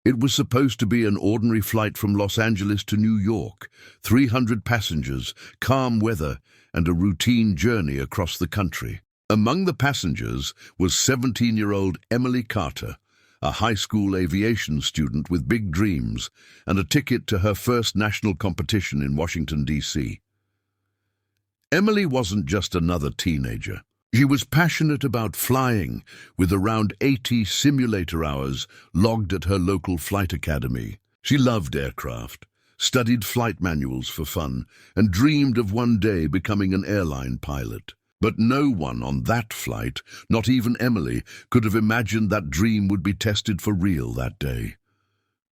It was supposed to be an ordinary flight from Los Angeles to New York, 300 passengers, calm weather, and a routine journey across the country. Among the passengers was 17-year-old Emily Carter, a high school aviation student with big dreams and a ticket to her first national competition in Washington, D.C. Emily wasn't just another teenager. She was passionate about flying, with around 80 simulator hours logged at her local flight academy. She loved aircraft, studied flight manuals for fun, and dreamed of one day becoming an airline pilot. But no one on that flight, not even Emily, could have imagined that dream would be tested for real that day.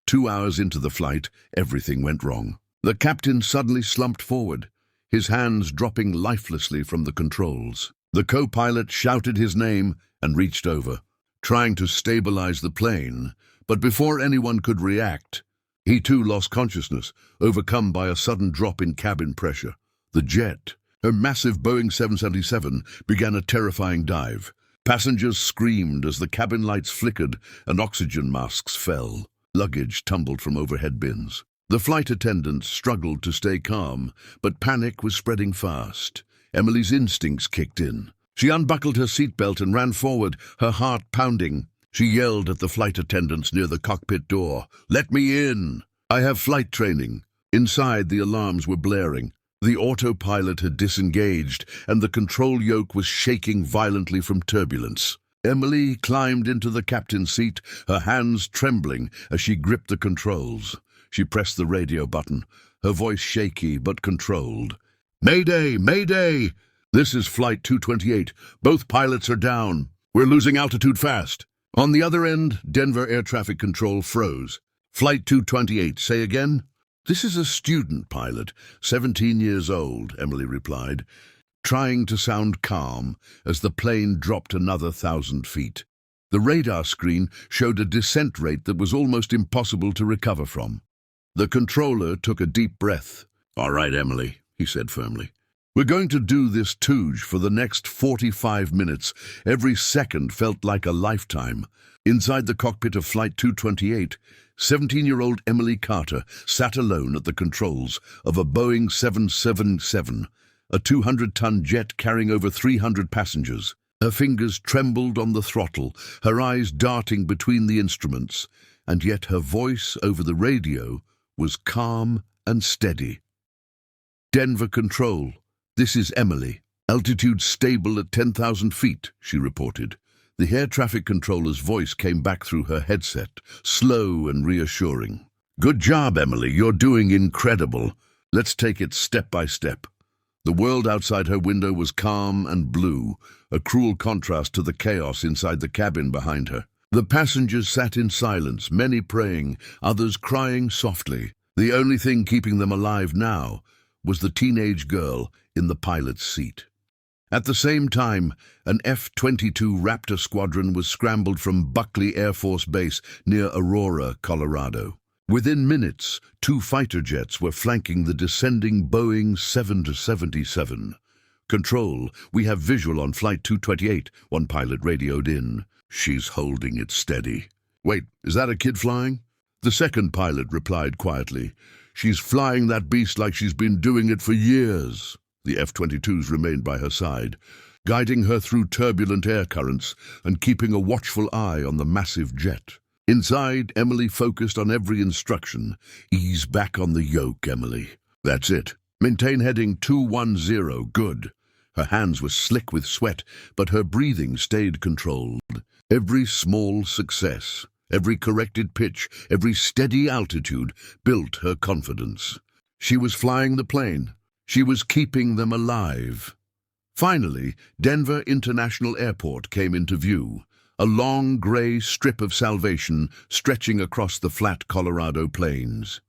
2 hours into the flight, everything went wrong. The captain suddenly slumped forward, his hands dropping lifelessly from the controls. The co-pilot shouted his name and reached over, trying to stabilize the plane, but before anyone could react, he too lost consciousness, overcome by a sudden drop in cabin pressure. The jet, her massive Boeing 777, began a terrifying dive. Passengers screamed as the cabin lights flickered and oxygen masks fell. Luggage tumbled from overhead bins. The flight attendants struggled to stay calm, but panic was spreading fast. Emily's instincts kicked in. She unbuckled her seatbelt and ran forward, her heart pounding. She yelled at the flight attendants near the cockpit door, "Let me in! I have flight training." Inside, the alarms were blaring. The autopilot had disengaged, and the control yoke was shaking violently from turbulence. Emily climbed into the captain's seat, her hands trembling as she gripped the controls. She pressed the radio button, her voice shaky but controlled. "Mayday! Mayday! This is Flight 228. Both pilots are down. We're losing altitude fast." On the other end, Denver Air Traffic Control froze. "Flight 228, say again?" "This is a student pilot, 17 years old," Emily replied, trying to sound calm as the plane dropped another 1,000 feet. The radar screen showed a descent rate that was almost impossible to recover from. The controller took a deep breath. "All right, Emily," he said firmly. "We're going to do this tooge for the next 45 minutes. Every second felt like a lifetime." Inside the cockpit of Flight 228, 17-year-old Emily Carter sat alone at the controls of a Boeing 777, a 200-ton jet carrying over 300 passengers. Her fingers trembled on the throttle, her eyes darting between the instruments, and yet her voice over the radio was calm and steady. "Denver Control, this is Emily. Altitude stable at 10,000 feet, she reported. The air traffic controller's voice came back through her headset, slow and reassuring. "Good job, Emily. You're doing incredible. Let's take it step by step." The world outside her window was calm and blue, a cruel contrast to the chaos inside the cabin behind her. The passengers sat in silence, many praying, others crying softly. The only thing keeping them alive now was the teenage girl in the pilot's seat. At the same time, an F-22 Raptor squadron was scrambled from Buckley Air Force Base near Aurora, Colorado. Within minutes, 2 fighter jets were flanking the descending Boeing 777. "Control, we have visual on Flight 228, one pilot radioed in. "She's holding it steady." "Wait, is that a kid flying?" The second pilot replied quietly. "She's flying that beast like she's been doing it for years." The F-22s remained by her side, guiding her through turbulent air currents and keeping a watchful eye on the massive jet. Inside, Emily focused on every instruction. "Ease back on the yoke, Emily. That's it. Maintain heading 210, good." Her hands were slick with sweat, but her breathing stayed controlled. Every small success, every corrected pitch, every steady altitude built her confidence. She was flying the plane. She was keeping them alive. Finally, Denver International Airport came into view, a long gray strip of salvation stretching across the flat Colorado plains.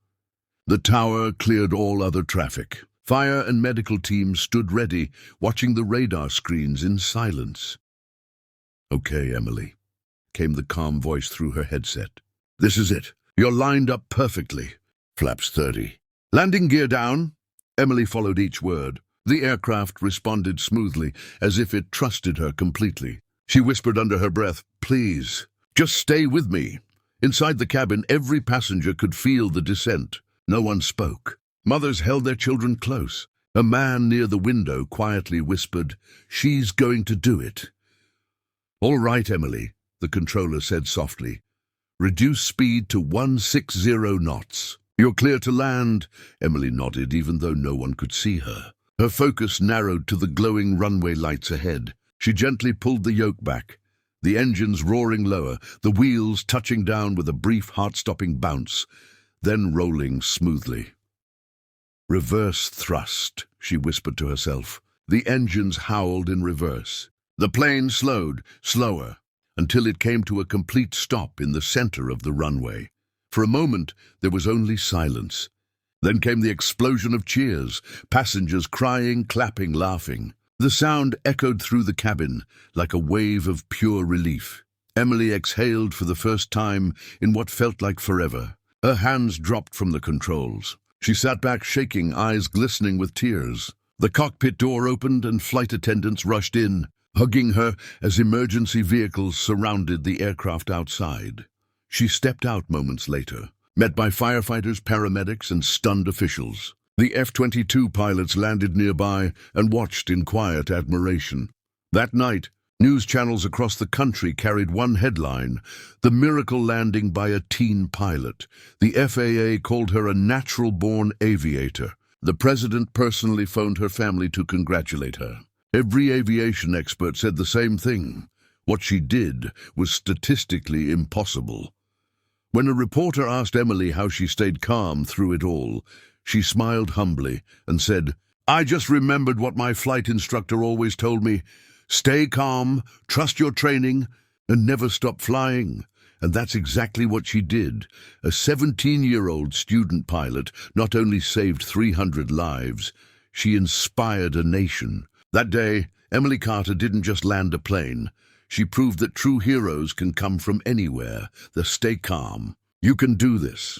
The tower cleared all other traffic. Fire and medical teams stood ready, watching the radar screens in silence. "Okay, Emily," came the calm voice through her headset. "This is it. You're lined up perfectly. Flaps 30. Landing gear down." Emily followed each word. The aircraft responded smoothly, as if it trusted her completely. She whispered under her breath, "Please, just stay with me." Inside the cabin, every passenger could feel the descent. No one spoke. Mothers held their children close. A man near the window quietly whispered, "She's going to do it." "All right, Emily," the controller said softly. "Reduce speed to 160 knots. You're clear to land." Emily nodded, even though no one could see her. Her focus narrowed to the glowing runway lights ahead. She gently pulled the yoke back, the engines roaring lower, the wheels touching down with a brief heart-stopping bounce, then rolling smoothly. "Reverse thrust," she whispered to herself. The engines howled in reverse. The plane slowed, slower, until it came to a complete stop in the center of the runway. For a moment, there was only silence. Then came the explosion of cheers, passengers crying, clapping, laughing. The sound echoed through the cabin like a wave of pure relief. Emily exhaled for the first time in what felt like forever. Her hands dropped from the controls. She sat back shaking, eyes glistening with tears. The cockpit door opened and flight attendants rushed in, hugging her as emergency vehicles surrounded the aircraft outside. She stepped out moments later, met by firefighters, paramedics, and stunned officials. The F-22 pilots landed nearby and watched in quiet admiration. That night, news channels across the country carried one headline: "The miracle landing by a teen pilot." The FAA called her a natural-born aviator. The president personally phoned her family to congratulate her. Every aviation expert said the same thing. What she did was statistically impossible. When a reporter asked Emily how she stayed calm through it all, she smiled humbly and said, "I just remembered what my flight instructor always told me. Stay calm, trust your training, and never stop flying." And that's exactly what she did. A 17-year-old student pilot not only saved 300 lives, she inspired a nation. That day, Emily Carter didn't just land a plane. She proved that true heroes can come from anywhere. Stay calm. You can do this.